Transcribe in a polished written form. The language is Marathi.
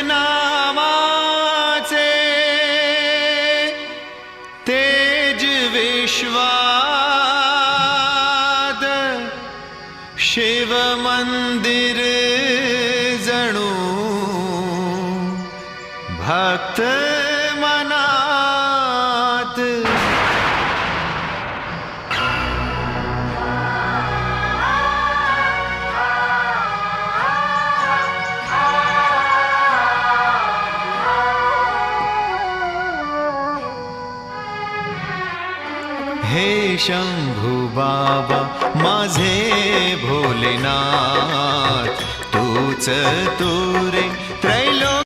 नामाचे तेज विश्वात शिव मंदिर जणू भक्त मनात। हे शंभू बाबा माझे भोलेनाथ, तूच तू रे